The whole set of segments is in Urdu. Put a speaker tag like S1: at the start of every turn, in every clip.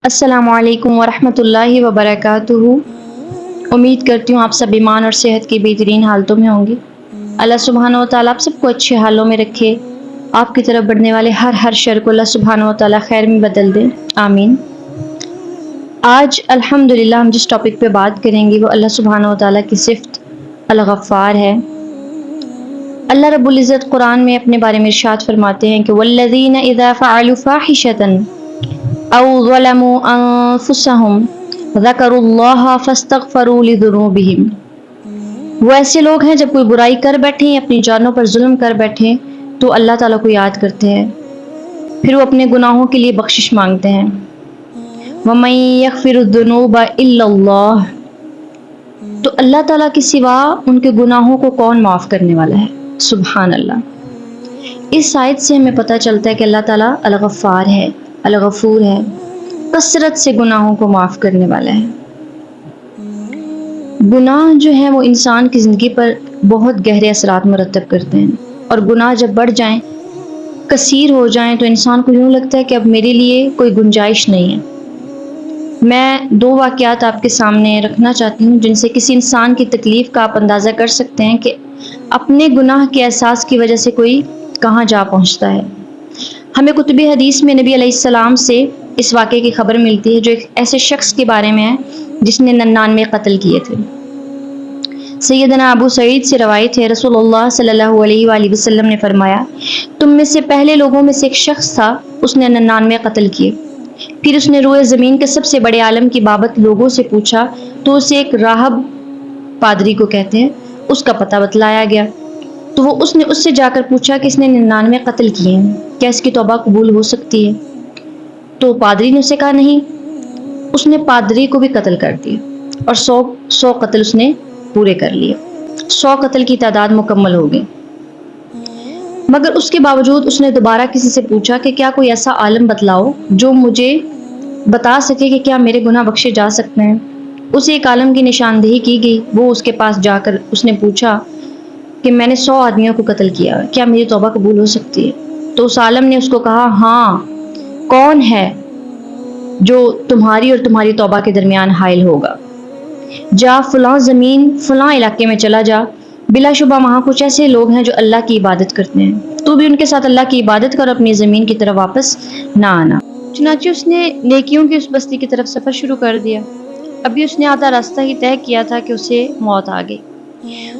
S1: السلام علیکم ورحمۃ اللہ وبرکاتہ۔ امید کرتی ہوں آپ سب ایمان اور صحت کی بہترین حالتوں میں ہوں گے۔ اللہ سبحانہ و تعالیٰ آپ سب کو اچھے حالوں میں رکھے، آپ کی طرف بڑھنے والے ہر شر کو اللہ سبحانہ و تعالیٰ خیر میں بدل دے، آمین۔ آج الحمدللہ ہم جس ٹاپک پہ بات کریں گے وہ اللہ سبحانہ و تعالیٰ کی صفت الغفار ہے۔ اللہ رب العزت قرآن میں اپنے بارے میں ارشاد فرماتے ہیں کہ والذین اذا فعلوا فاحشۃ او ظلموا انفسهم ذکروا اللہ فاستغفروا لذنوبہم۔ وہ ایسے لوگ ہیں جب کوئی برائی کر بیٹھیں، اپنی جانوں پر ظلم کر بیٹھیں تو اللہ تعالیٰ کو یاد کرتے ہیں، پھر وہ اپنے گناہوں کے لیے بخشش مانگتے ہیں۔ وَمَن يَغْفِرُ الذُّنُوبَ إِلَّا اللَّهُ، تو اللہ تعالیٰ کے سوا ان کے گناہوں کو کون معاف کرنے والا ہے؟ سبحان اللہ۔ اس آیت سے ہمیں پتہ چلتا ہے کہ اللہ تعالیٰ الغفار ہے، الغفور ہے، کثرت سے گناہوں کو معاف کرنے والا ہے۔ گناہ جو ہے وہ انسان کی زندگی پر بہت گہرے اثرات مرتب کرتے ہیں، اور گناہ جب بڑھ جائیں، کثیر ہو جائیں، تو انسان کو یوں لگتا ہے کہ اب میرے لیے کوئی گنجائش نہیں ہے۔ میں دو واقعات آپ کے سامنے رکھنا چاہتی ہوں جن سے کسی انسان کی تکلیف کا آپ اندازہ کر سکتے ہیں کہ اپنے گناہ کے احساس کی وجہ سے کوئی کہاں جا پہنچتا ہے۔ ہمیں کتب حدیث میں نبی علیہ السلام سے اس واقعے کی خبر ملتی ہے جو ایک ایسے شخص کے بارے میں ہے جس نے 99 قتل کیے تھے۔ سیدنا ابو سعید سے روایت ہے، رسول اللہ صلی اللہ علیہ وآلہ وسلم نے فرمایا، تم میں سے پہلے لوگوں میں سے ایک شخص تھا، اس نے 99 قتل کیے۔ پھر اس نے روئے زمین کے سب سے بڑے عالم کی بابت لوگوں سے پوچھا تو اسے ایک راہب، پادری کو کہتے ہیں، اس کا پتہ بتلایا گیا۔ تو وہ اس نے اس سے جا کر پوچھا کہ اس نے 99 قتل کیے ہیں، کیا اس کی توبہ قبول ہو سکتی ہے؟ تو پادری نے اسے کہا نہیں۔ اس نے پادری کو بھی قتل کر دیا اور 100 قتل اس نے پورے کر لیے، 100 قتل کی تعداد مکمل ہو گئی۔ مگر اس کے باوجود اس نے دوبارہ کسی سے پوچھا کہ کیا کوئی ایسا عالم بتلاؤ جو مجھے بتا سکے کہ کیا میرے گناہ بخشے جا سکتے ہیں۔ اسے ایک عالم کی نشاندہی کی گئی، وہ اس کے پاس جا کر اس نے پوچھا کہ میں نے 100 آدمیوں کو قتل کیا، کیا میری توبہ قبول ہو سکتی ہے؟ تو اس عالم نے اس کو کہا، ہاں، کون ہے جو تمہاری اور تمہاری توبہ کے درمیان حائل ہوگا؟ جا فلاں زمین فلاں علاقے میں چلا جا، بلا شبہ وہاں کچھ ایسے لوگ ہیں جو اللہ کی عبادت کرتے ہیں، تو بھی ان کے ساتھ اللہ کی عبادت کر، اپنی زمین کی طرف واپس نہ آنا۔ چنانچہ اس نے نیکیوں کی اس بستی کی طرف سفر شروع کر دیا۔ ابھی اس نے آدھا راستہ ہی طے کیا تھا کہ اسے موت آ گئی۔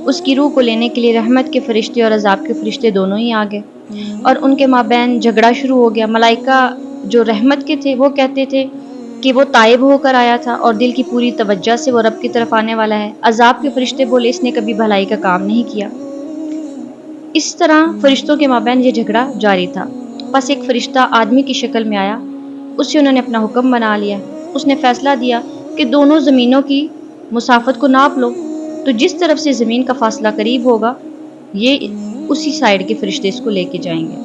S1: اس کی روح کو لینے کے لیے رحمت کے فرشتے اور عذاب کے فرشتے دونوں ہی آ گئے، اور ان کے مابین جھگڑا شروع ہو گیا۔ ملائکہ جو رحمت کے تھے وہ کہتے تھے کہ وہ تائب ہو کر آیا تھا اور دل کی پوری توجہ سے وہ رب کی طرف آنے والا ہے۔ عذاب کے فرشتے بولے اس نے کبھی بھلائی کا کام نہیں کیا۔ اس طرح فرشتوں کے مابین یہ جھگڑا جاری تھا۔ پس ایک فرشتہ آدمی کی شکل میں آیا، اس سے انہوں نے اپنا حکم بنا لیا۔ اس نے فیصلہ دیا کہ دونوں زمینوں کی مسافت کو ناپ لو، تو جس طرف سے زمین کا فاصلہ قریب ہوگا یہ اسی سائیڈ کے فرشتے اس کو لے کے جائیں گے۔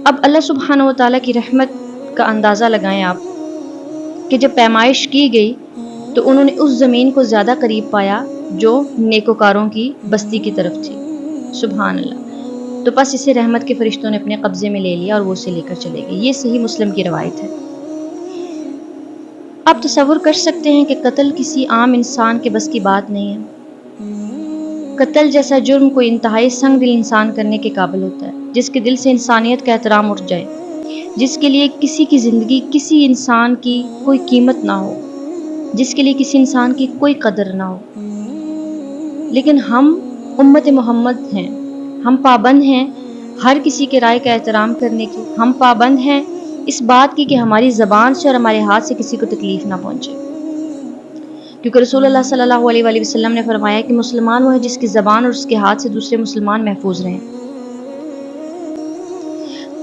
S1: اب اللہ سبحانہ و تعالیٰ کی رحمت کا اندازہ لگائیں آپ کہ جب پیمائش کی گئی تو انہوں نے اس زمین کو زیادہ قریب پایا جو نیکوکاروں کی بستی کی طرف تھی۔ سبحان اللہ۔ تو پس اسے رحمت کے فرشتوں نے اپنے قبضے میں لے لیا اور وہ اسے لے کر چلے گئے۔ یہ صحیح مسلم کی روایت ہے۔ آپ تصور کر سکتے ہیں کہ قتل کسی عام انسان کے بس کی بات نہیں ہے۔ قتل جیسا جرم کوئی انتہائی سنگ دل انسان کرنے کے قابل ہوتا ہے، جس کے دل سے انسانیت کا احترام اٹھ جائے، جس کے لیے کسی کی زندگی، کسی انسان کی کوئی قیمت نہ ہو، جس کے لیے کسی انسان کی کوئی قدر نہ ہو۔ لیکن ہم امت محمد ہیں، ہم پابند ہیں ہر کسی کے رائے کا احترام کرنے کی، ہم پابند ہیں اس بات کی کہ ہماری زبان سے اور ہمارے ہاتھ سے کسی کو تکلیف نہ پہنچے، کیونکہ رسول اللہ صلی اللہ علیہ وآلہ وسلم نے فرمایا کہ مسلمان وہ ہے جس کی زبان اور اس کے ہاتھ سے دوسرے مسلمان محفوظ رہیں۔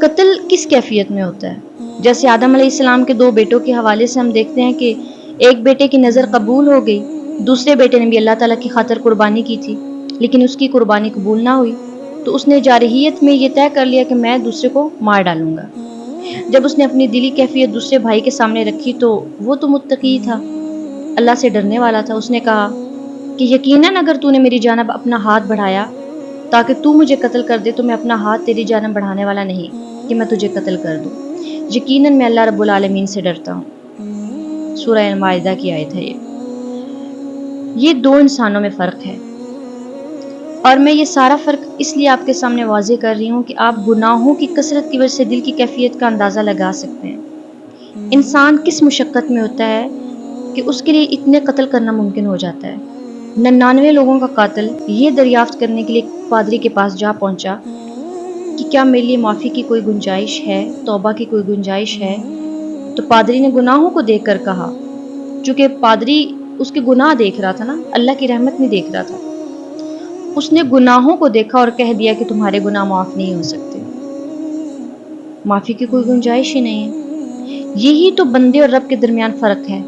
S1: قتل کس کیفیت میں ہوتا ہے؟ جیسے آدم علیہ السلام کے 2 بیٹوں کے حوالے سے ہم دیکھتے ہیں کہ ایک بیٹے کی نظر قبول ہو گئی، دوسرے بیٹے نے بھی اللہ تعالیٰ کی خاطر قربانی کی تھی، لیکن اس کی قربانی قبول نہ ہوئی، تو اس نے جارحیت میں یہ طے کر لیا کہ میں دوسرے کو مار ڈالوں گا۔ جب اس نے اپنی دلی کیفیت دوسرے بھائی کے سامنے رکھی تو وہ تو متقی تھا، اللہ سے ڈرنے والا تھا۔ اس نے کہا کہ یقیناً اگر تو نے میری جانب اپنا ہاتھ بڑھایا تاکہ تو مجھے قتل کر دے تو میں اپنا ہاتھ تیری جانب بڑھانے والا نہیں کہ میں تجھے قتل کر دوں۔ یقیناً میں اللہ رب العالمین سے ڈرتا ہوں۔ سورہ المائدہ کی آیت ہے یہ دو انسانوں میں فرق ہے، اور میں یہ سارا فرق اس لیے آپ کے سامنے واضح کر رہی ہوں کہ آپ گناہوں کی کثرت کی وجہ سے دل کی کیفیت کا اندازہ لگا سکتے ہیں۔ انسان کس مشقت میں ہوتا ہے کہ اس کے لیے اتنے قتل کرنا ممکن ہو جاتا ہے۔ 99 لوگوں کا قاتل یہ دریافت کرنے کے لیے پادری کے پاس جا پہنچا کہ کیا میرے لیے معافی کی کوئی گنجائش ہے، توبہ کی کوئی گنجائش ہے؟ تو پادری نے گناہوں کو دیکھ کر کہا، چونکہ پادری اس کے گناہ دیکھ رہا تھا نا، اللہ کی رحمت نہیں دیکھ رہا تھا، اس نے گناہوں کو دیکھا اور کہہ دیا کہ تمہارے گناہ معاف نہیں ہو سکتے، معافی کی کوئی گنجائش ہی نہیں ہے۔ یہی تو بندے اور رب کے درمیان فرق ہے۔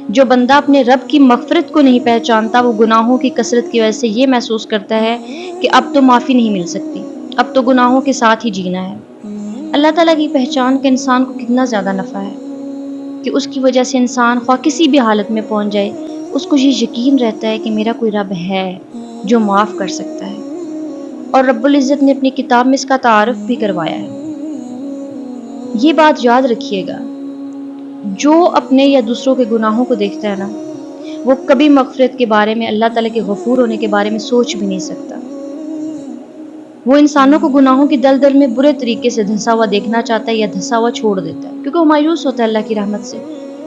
S1: جو بندہ اپنے رب کی مغفرت کو نہیں پہچانتا، وہ گناہوں کی کثرت کی وجہ سے یہ محسوس کرتا ہے کہ اب تو معافی نہیں مل سکتی، اب تو گناہوں کے ساتھ ہی جینا ہے۔ اللہ تعالیٰ کی پہچان کا انسان کو کتنا زیادہ نفع ہے کہ اس کی وجہ سے انسان خواہ کسی بھی حالت میں پہنچ جائے، اس کو یہ یقین رہتا ہے کہ میرا کوئی رب ہے جو معاف کر سکتا ہے، اور رب العزت نے اپنی کتاب میں اس کا تعارف بھی کروایا ہے۔ یہ بات یاد رکھیے گا، جو اپنے یا دوسروں کے گناہوں کو دیکھتا ہے نا، وہ کبھی مغفرت کے بارے میں، اللہ تعالیٰ کے غفور ہونے کے بارے میں سوچ بھی نہیں سکتا۔ وہ انسانوں کو گناہوں کی دلدل میں برے طریقے سے دھنسا ہوا دیکھنا چاہتا ہے یا دھنسا ہوا چھوڑ دیتا ہے، کیونکہ وہ مایوس ہوتا ہے اللہ کی رحمت سے،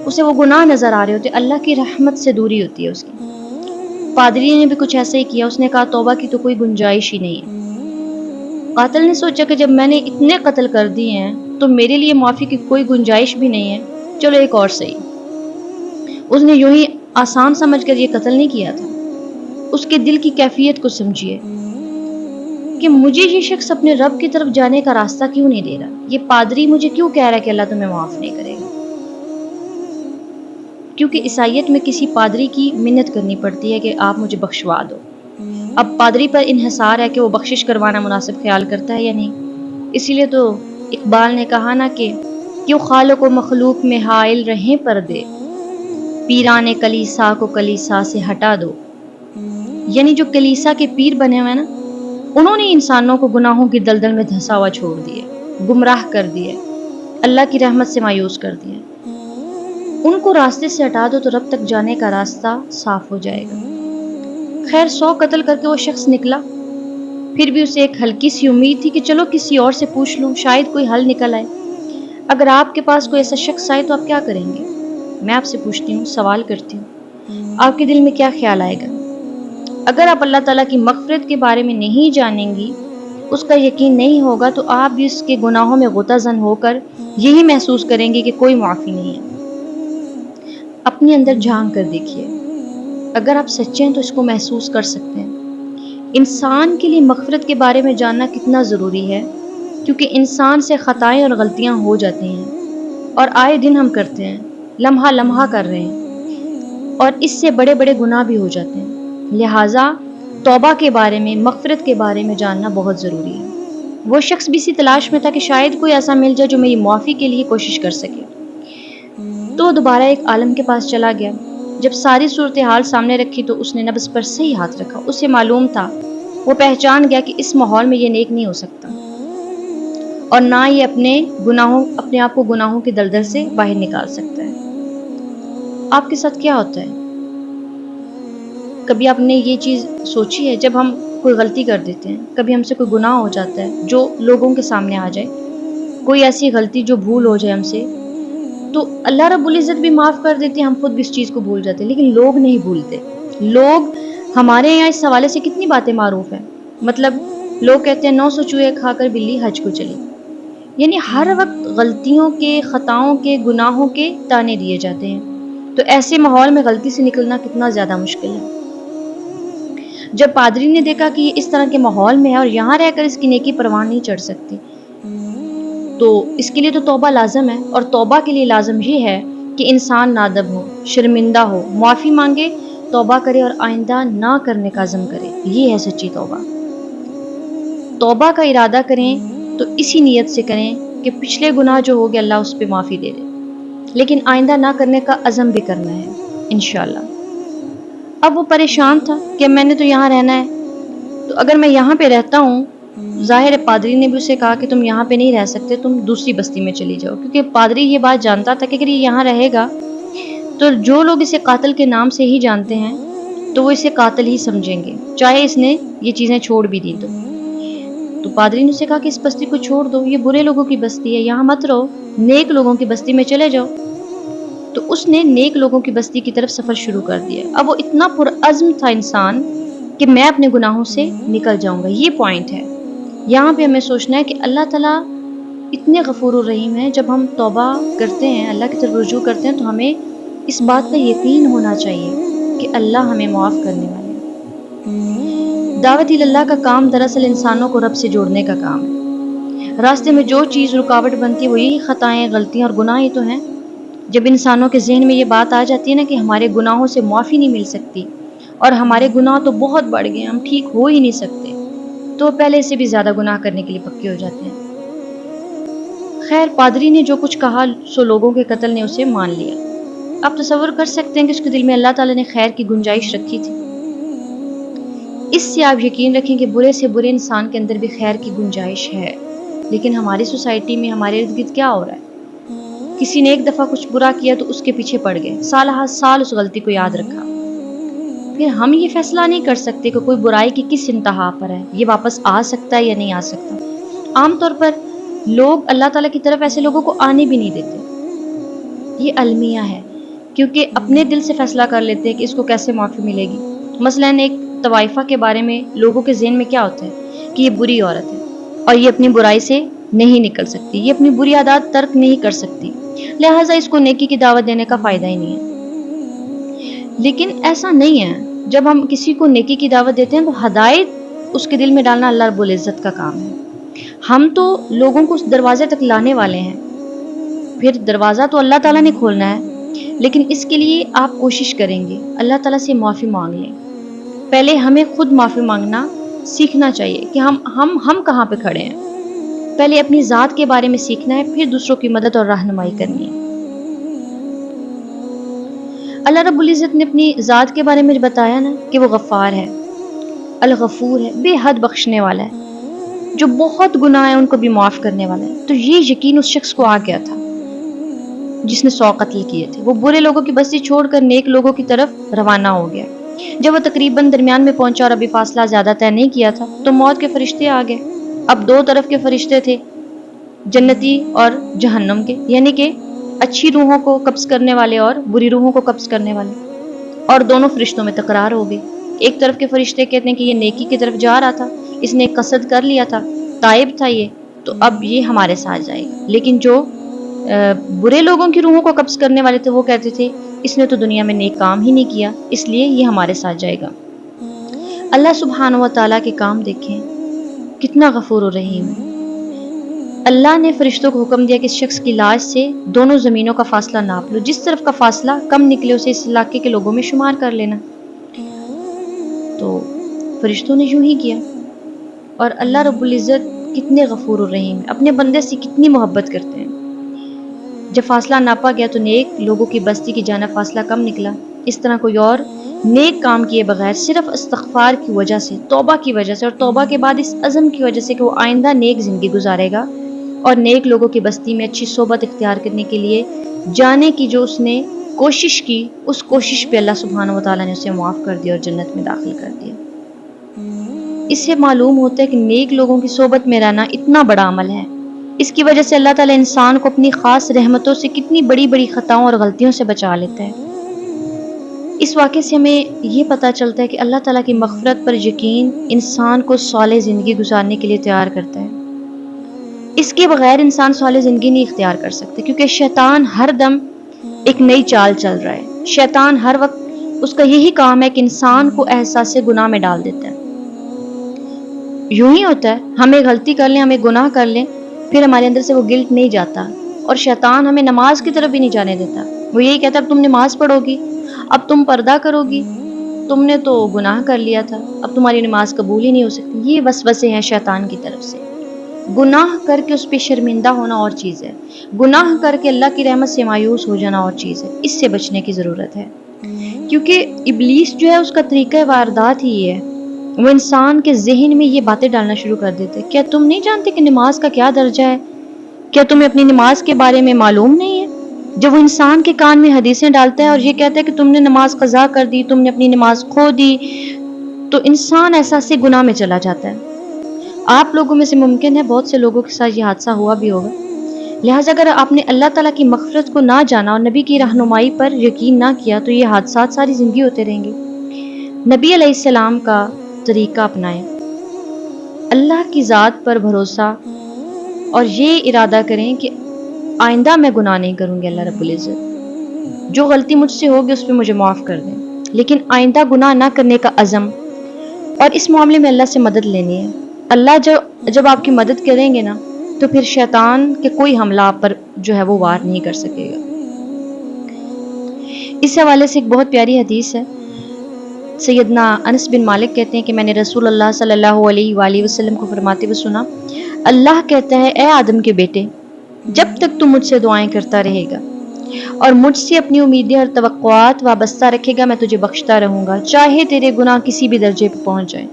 S1: اسے وہ گناہ نظر آ رہے ہوتے، اللہ کی رحمت سے دوری ہوتی ہے اس کی۔ پادری نے بھی کچھ ایسا ہی کیا، اس نے کہا توبہ کی تو کوئی گنجائش ہی نہیں ہے۔ قاتل نے سوچا کہ جب میں نے اتنے قتل کر دیے ہیں تو میرے لیے معافی کی کوئی گنجائش بھی نہیں ہے، چلو ایک اور صحیح۔ اس نے یوں ہی آسان سمجھ کر یہ قتل نہیں کیا تھا۔ اس کے دل کی کیفیت کو سمجھیے کہ مجھے یہ شخص اپنے رب کی طرف جانے کا راستہ کیوں نہیں دے رہا، یہ پادری مجھے کیوں کہہ رہا ہے کہ اللہ تمہیں معاف نہیں کرے گا۔ کیونکہ عیسائیت میں کسی پادری کی منت کرنی پڑتی ہے کہ آپ مجھے بخشوا دو۔ اب پادری پر انحصار ہے کہ وہ بخشش کروانا مناسب خیال کرتا ہے یا نہیں۔ اسی لیے تو اقبال نے کہا نا کہ کیوں خالق و مخلوق میں حائل رہیں پردے، پیران کلیسا کو کلیسا سے ہٹا دو۔ یعنی جو کلیسا کے پیر بنے ہوئے نا، انہوں نے انسانوں کو گناہوں کی دلدل میں دھنسا ہوا چھوڑ دیے، گمراہ کر دیے، اللہ کی رحمت سے مایوس کر دیے۔ ان کو راستے سے ہٹا دو تو رب تک جانے کا راستہ صاف ہو جائے گا۔ خیر 100 قتل کر کے وہ شخص نکلا، پھر بھی اسے ایک ہلکی سی امید تھی کہ چلو کسی اور سے پوچھ لوں، شاید کوئی حل نکل آئے۔ اگر آپ کے پاس کوئی ایسا شخص آئے تو آپ کیا کریں گے؟ میں آپ سے پوچھتی ہوں، سوال کرتی ہوں، آپ کے دل میں کیا خیال آئے گا؟ اگر آپ اللہ تعالیٰ کی مغفرت کے بارے میں نہیں جانیں گی، اس کا یقین نہیں ہوگا، تو آپ بھی اس کے گناہوں میں غوطہ زن ہو کر یہی محسوس کریں گے کہ کوئی معافی نہیں ہے۔ اپنے اندر جھانک کر دیکھیے، اگر آپ سچے ہیں تو اس کو محسوس کر سکتے ہیں۔ انسان کے لیے مغفرت کے بارے میں جاننا کتنا ضروری ہے، کیونکہ انسان سے خطائیں اور غلطیاں ہو جاتی ہیں، اور آئے دن ہم کرتے ہیں، لمحہ لمحہ کر رہے ہیں، اور اس سے بڑے بڑے گناہ بھی ہو جاتے ہیں۔ لہٰذا توبہ کے بارے میں، مغفرت کے بارے میں جاننا بہت ضروری ہے۔ وہ شخص بھی اسی تلاش میں تھا کہ شاید کوئی ایسا مل جائے جو میری معافی کے لیے کوشش کر سکے، تو دوبارہ ایک عالم کے پاس چلا گیا۔ جب ساری صورتحال سامنے رکھی تو اس نے نبض پر صحیح ہاتھ رکھا۔ اسے معلوم تھا، وہ پہچان گیا کہ اس ماحول میں یہ نیک نہیں ہو سکتا، اور نہ یہ اپنے آپ کو گناہوں کی دلدل سے باہر نکال سکتا ہے۔ آپ کے ساتھ کیا ہوتا ہے؟ کبھی آپ نے یہ چیز سوچی ہے؟ جب ہم کوئی غلطی کر دیتے ہیں، کبھی ہم سے کوئی گناہ ہو جاتا ہے جو لوگوں کے سامنے آ جائے، کوئی ایسی غلطی جو بھول ہو جائے ہم سے، تو اللہ رب العزت بھی معاف کر دیتے ہیں، ہم خود بھی اس چیز کو بھول جاتے ہیں، لیکن لوگ نہیں بھولتے۔ لوگ ہمارے یہاں اس حوالے سے کتنی باتیں معروف ہیں، مطلب لوگ کہتے ہیں 900 چوہے کھا کر بلی حج کو چلی، یعنی ہر وقت غلطیوں کے، خطاؤں کے، گناہوں کے تانے دیے جاتے ہیں۔ تو ایسے ماحول میں غلطی سے نکلنا کتنا زیادہ مشکل ہے۔ جب پادری نے دیکھا کہ یہ اس طرح کے ماحول میں ہے اور یہاں رہ کر اس کی نیکی پروان نہیں چڑھ سکتی، تو اس کے لیے تو توبہ لازم ہے، اور توبہ کے لیے لازم یہ ہے کہ انسان نادب ہو، شرمندہ ہو، معافی مانگے، توبہ کرے اور آئندہ نہ کرنے کا عزم کرے۔ یہ ہے سچی توبہ۔ توبہ کا ارادہ کریں تو اسی نیت سے کریں کہ پچھلے گناہ جو ہو گئے اللہ اس پہ معافی دے دے، لیکن آئندہ نہ کرنے کا عزم بھی کرنا ہے انشاءاللہ۔ اب وہ پریشان تھا کہ میں نے تو یہاں رہنا ہے، تو اگر میں یہاں پہ رہتا ہوں ظاہر ہے پادری نے بھی اسے کہا کہ تم یہاں پہ نہیں رہ سکتے، تم دوسری بستی میں چلی جاؤ، کیونکہ پادری یہ بات جانتا تھا کہ اگر یہ یہاں رہے گا تو جو لوگ اسے قاتل کے نام سے ہی جانتے ہیں تو وہ اسے قاتل ہی سمجھیں گے، چاہے اس نے یہ چیزیں چھوڑ بھی دی تو پادری نے اسے کہا کہ اس بستی کو چھوڑ دو، یہ برے لوگوں کی بستی ہے، یہاں مت رہو، نیک لوگوں کی بستی میں چلے جاؤ۔ تو اس نے نیک لوگوں کی بستی کی طرف سفر شروع کر دیا۔ اب وہ اتنا پرعزم تھا انسان کہ میں اپنے گناہوں سے نکل جاؤں گا، یہ پوائنٹ ہے۔ یہاں پہ ہمیں سوچنا ہے کہ اللہ تعالیٰ اتنے غفور الرحیم ہیں، جب ہم توبہ کرتے ہیں، اللہ کی طرف رجوع کرتے ہیں تو ہمیں اس بات کا یقین ہونا چاہیے کہ اللہ ہمیں معاف کرنے والے ہیں۔ دعوت اللہ کا کام دراصل انسانوں کو رب سے جوڑنے کا کام ہے۔ راستے میں جو چیز رکاوٹ بنتی ہے وہ یہی خطائیں، غلطیاں اور گناہ ہی تو ہیں۔ جب انسانوں کے ذہن میں یہ بات آ جاتی ہے نا کہ ہمارے گناہوں سے معافی نہیں مل سکتی اور ہمارے گناہ تو بہت بڑھ گئے، ہم ٹھیک ہو ہی نہیں سکتے، تو پہلے سے بھی زیادہ گناہ کرنے کے لیے پکے ہو جاتے ہیں۔ خیر، پادری نے جو کچھ کہا سو لوگوں کے قتل نے اسے مان لیا۔ آپ تصور کر سکتے ہیں کہ اس کے دل میں اللہ تعالیٰ نے خیر کی گنجائش رکھی تھی۔ اس سے آپ یقین رکھیں کہ برے سے برے انسان کے اندر بھی خیر کی گنجائش ہے، لیکن ہماری سوسائٹی میں ہمارے ارد گرد کیا ہو رہا ہے؟ کسی نے ایک دفعہ کچھ برا کیا تو اس کے پیچھے پڑ گئے، سال ہر سال اس غلطی کو یاد رکھا۔ پھر ہم یہ فیصلہ نہیں کر سکتے کہ کوئی برائی کی کس انتہا پر ہے، یہ واپس آ سکتا ہے یا نہیں آ سکتا۔ عام طور پر لوگ اللہ تعالیٰ کی طرف ایسے لوگوں کو آنے بھی نہیں دیتے، یہ المیہ ہے، کیونکہ اپنے دل سے فیصلہ کر لیتے ہیں کہ اس کو کیسے معافی ملے گی۔ مثلاً ایک طوائفہ کے بارے میں لوگوں کے ذہن میں کیا ہوتا ہے کہ یہ بری عورت ہے اور یہ اپنی برائی سے نہیں نکل سکتی، یہ اپنی بری عادات ترک نہیں کر سکتی، لہٰذا اس کو نیکی کی دعوت دینے کا فائدہ ہی نہیں ہے۔ لیکن ایسا نہیں ہے، جب ہم کسی کو نیکی کی دعوت دیتے ہیں تو ہدایت اس کے دل میں ڈالنا اللہ رب العزت کا کام ہے۔ ہم تو لوگوں کو اس دروازے تک لانے والے ہیں، پھر دروازہ تو اللہ تعالیٰ نے کھولنا ہے، لیکن اس کے لیے آپ کوشش کریں گے، اللہ تعالیٰ سے معافی مانگ لیں۔ پہلے ہمیں خود معافی مانگنا سیکھنا چاہیے کہ ہم کہاں پہ کھڑے ہیں۔ پہلے اپنی ذات کے بارے میں سیکھنا ہے، پھر دوسروں کی مدد اور رہنمائی کرنی ہے۔ اللہ رب العزت نے اپنی ذات کے بارے میں بتایا نا کہ وہ غفار ہے، الغفور ہے، بے حد بخشنے والا ہے، جو بہت گناہ ہیں ان کو بھی معاف کرنے والا ہے۔ تو یہ یقین اس شخص کو آ گیا تھا جس نے 100 قتل کیے تھے۔ وہ برے لوگوں کی بستی چھوڑ کر نیک لوگوں کی طرف روانہ ہو گیا۔ جب وہ تقریباً درمیان میں پہنچا اور ابھی فاصلہ زیادہ طے نہیں کیا تھا تو موت کے فرشتے آ گئے۔ اب دو طرف کے فرشتے تھے، جنتی اور جہنم کے، یعنی کہ اچھی روحوں کو قبض کرنے والے اور بری روحوں کو قبض کرنے والے، اور دونوں فرشتوں میں تکرار ہو گئی۔ ایک طرف کے فرشتے کہتے ہیں کہ یہ نیکی کی طرف جا رہا تھا، اس نے قصد کر لیا تھا، تائب تھا یہ، تو اب یہ ہمارے ساتھ جائے گا۔ لیکن جو برے لوگوں کی روحوں کو قبض کرنے والے تھے وہ کہتے تھے اس نے تو دنیا میں نیک کام ہی نہیں کیا، اس لیے یہ ہمارے ساتھ جائے گا۔ اللہ سبحانہ و تعالیٰ کے کام دیکھیں کتنا غفور و رحیم ہے۔ اللہ نے فرشتوں کو حکم دیا کہ اس شخص کی لاش سے دونوں زمینوں کا فاصلہ ناپ لو، جس طرف کا فاصلہ کم نکلے اسے اس علاقے کے لوگوں میں شمار کر لینا۔ تو فرشتوں نے یوں ہی کیا، اور اللہ رب العزت کتنے غفور و رحیم ہے، اپنے بندے سے کتنی محبت کرتے ہیں۔ جب فاصلہ ناپا گیا تو نیک لوگوں کی بستی کی جانب فاصلہ کم نکلا۔ اس طرح کوئی اور نیک کام کیے بغیر صرف استغفار کی وجہ سے، توبہ کی وجہ سے، اور توبہ کے بعد اس عزم کی وجہ سے کہ وہ آئندہ نیک زندگی گزارے گا اور نیک لوگوں کی بستی میں اچھی صحبت اختیار کرنے کے لیے جانے کی جو اس نے کوشش کی، اس کوشش پہ اللہ سبحانہ و تعالیٰ نے اسے معاف کر دیا اور جنت میں داخل کر دیا۔ اس سے معلوم ہوتا ہے کہ نیک لوگوں کی صحبت میں رہنا اتنا بڑا عمل ہے۔ اس کی وجہ سے اللہ تعالیٰ انسان کو اپنی خاص رحمتوں سے کتنی بڑی بڑی خطاؤں اور غلطیوں سے بچا لیتا ہے۔ اس واقعے سے ہمیں یہ پتہ چلتا ہے کہ اللہ تعالیٰ کی مغفرت پر یقین انسان کو صالح زندگی گزارنے کے لیے تیار کرتا ہے۔ اس کے بغیر انسان صالح زندگی نہیں اختیار کر سکتا، کیونکہ شیطان ہر دم ایک نئی چال چل رہا ہے۔ شیطان ہر وقت اس کا یہی کام ہے کہ انسان کو احساس گناہ میں ڈال دیتا ہے۔ یوں ہی ہوتا ہے، ہم ایک غلطی کر لیں، ہم ایک گناہ کر لیں، پھر ہمارے اندر سے وہ گلٹ نہیں جاتا، اور شیطان ہمیں نماز کی طرف بھی نہیں جانے دیتا۔ وہ یہی کہتا ہے اب تم نماز پڑھو گی، اب تم پردہ کرو گی، تم نے تو گناہ کر لیا تھا، اب تمہاری نماز قبول ہی نہیں ہو سکتی۔ یہ وسوسے ہیں شیطان کی طرف سے۔ گناہ کر کے اس پہ شرمندہ ہونا اور چیز ہے، گناہ کر کے اللہ کی رحمت سے مایوس ہو جانا اور چیز ہے۔ اس سے بچنے کی ضرورت ہے، کیونکہ ابلیس جو ہے اس کا طریقہ واردات ہی ہے وہ انسان کے ذہن میں یہ باتیں ڈالنا شروع کر دیتے، کیا تم نہیں جانتے کہ نماز کا کیا درجہ ہے؟ کیا تمہیں اپنی نماز کے بارے میں معلوم نہیں ہے؟ جب وہ انسان کے کان میں حدیثیں ڈالتا ہے اور یہ کہتا ہے کہ تم نے نماز قضا کر دی، تم نے اپنی نماز کھو دی، تو انسان احساس گناہ میں چلا جاتا ہے۔ آپ لوگوں میں سے ممکن ہے بہت سے لوگوں کے ساتھ یہ حادثہ ہوا بھی ہوگا، لہٰذا اگر آپ نے اللہ تعالیٰ کی مغفرت کو نہ جانا اور نبی کی رہنمائی پر یقین نہ کیا تو یہ حادثات ساری زندگی ہوتے رہیں گے۔ نبی علیہ السلام کا طریقہ اپنائیں، اللہ کی ذات پر بھروسہ اور یہ ارادہ کریں کہ آئندہ میں گناہ نہیں کروں گی۔ اللہ رب العزت جو غلطی مجھ سے ہوگی اس پہ مجھے معاف کر دیں، لیکن آئندہ گناہ نہ کرنے کا عزم، اور اس معاملے میں اللہ سے مدد لینی ہے۔ اللہ جب آپ کی مدد کریں گے نا تو پھر شیطان کے کوئی حملہ آپ پر جو ہے وہ وار نہیں کر سکے گا۔ اس حوالے سے ایک بہت پیاری حدیث ہے، سیدنا انس بن مالک کہتے ہیں کہ میں نے رسول اللہ صلی اللہ علیہ وآلہ وسلم کو فرماتے ہوئے سنا، اللہ کہتا ہے اے آدم کے بیٹے، جب تک تم مجھ سے دعائیں کرتا رہے گا اور مجھ سے اپنی امیدیں اور توقعات وابستہ رکھے گا، میں تجھے بخشتا رہوں گا، چاہے تیرے گناہ کسی بھی درجے پہ پہنچ جائیں۔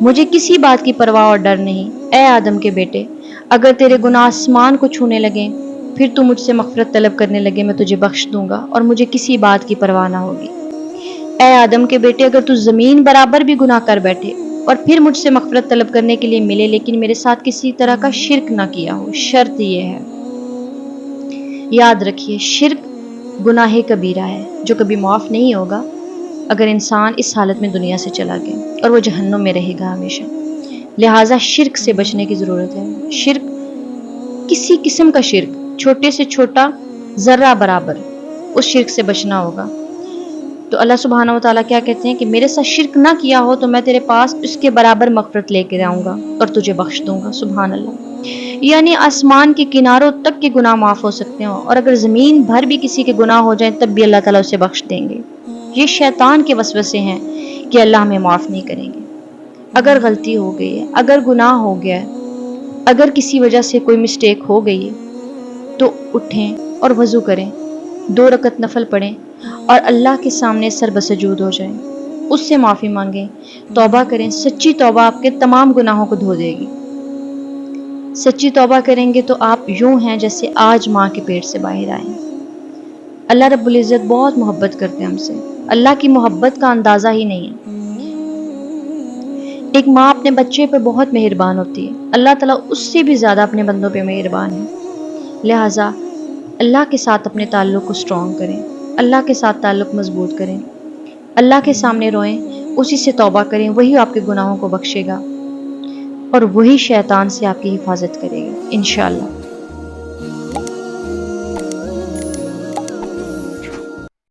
S1: مجھے کسی بات کی پرواہ اور ڈر نہیں۔ اے آدم کے بیٹے، اگر تیرے گناہ آسمان کو چھونے لگیں، پھر تو مجھ سے مغفرت طلب کرنے لگے، میں تجھے بخش دوں گا اور مجھے کسی بات کی پرواہ نہ ہوگی۔ اے آدم کے بیٹے، اگر تو زمین برابر بھی گناہ کر بیٹھے اور پھر مجھ سے مغفرت طلب کرنے کے لیے ملے لیکن میرے ساتھ کسی طرح کا شرک نہ کیا ہو، شرط یہ ہے، یاد رکھیے شرک گناہ کبیرہ ہے جو کبھی معاف نہیں ہوگا اگر انسان اس حالت میں دنیا سے چلا گیا، اور وہ جہنم میں رہے گا ہمیشہ۔ لہٰذا شرک سے بچنے کی ضرورت ہے۔ شرک کسی قسم کا شرک، چھوٹے سے چھوٹا ذرہ برابر، اس شرک سے بچنا ہوگا۔ تو اللہ سبحانہ و تعالیٰ کیا کہتے ہیں کہ میرے ساتھ شرک نہ کیا ہو تو میں تیرے پاس اس کے برابر مغفرت لے کے آؤں گا اور تجھے بخش دوں گا۔ سبحان اللہ، یعنی آسمان کے کناروں تک کے گناہ معاف ہو سکتے ہوں، اور اگر زمین بھر بھی کسی کے گناہ ہو جائیں تب بھی اللہ تعالیٰ اسے بخش دیں گے۔ یہ شیطان کے وسوسے ہیں کہ اللہ ہمیں معاف نہیں کریں گے۔ اگر غلطی ہو گئی ہے، اگر گناہ ہو گیا ہے، اگر کسی وجہ سے کوئی مسٹیک ہو گئی ہے تو اٹھیں اور وضو کریں، 2 رکعت نفل پڑھیں اور اللہ کے سامنے سر بسجود ہو جائیں، اس سے معافی مانگیں، توبہ کریں۔ سچی توبہ آپ کے تمام گناہوں کو دھو دے گی۔ سچی توبہ کریں گے تو آپ یوں ہیں جیسے آج ماں کے پیٹ سے باہر آئیں۔ اللہ رب العزت بہت محبت کرتے ہیں ہم سے، اللہ کی محبت کا اندازہ ہی نہیں ہے۔ ایک ماں اپنے بچے پہ بہت مہربان ہوتی ہے، اللہ تعالیٰ اس سے بھی زیادہ اپنے بندوں پہ مہربان ہے۔ لہٰذا اللہ کے ساتھ اپنے تعلق کو سٹرونگ کریں، اللہ کے ساتھ تعلق مضبوط کریں، اللہ کے سامنے روئیں، اسی سے توبہ کریں، وہی آپ کے گناہوں کو بخشے گا اور وہی شیطان سے آپ کی حفاظت کرے گا انشاءاللہ۔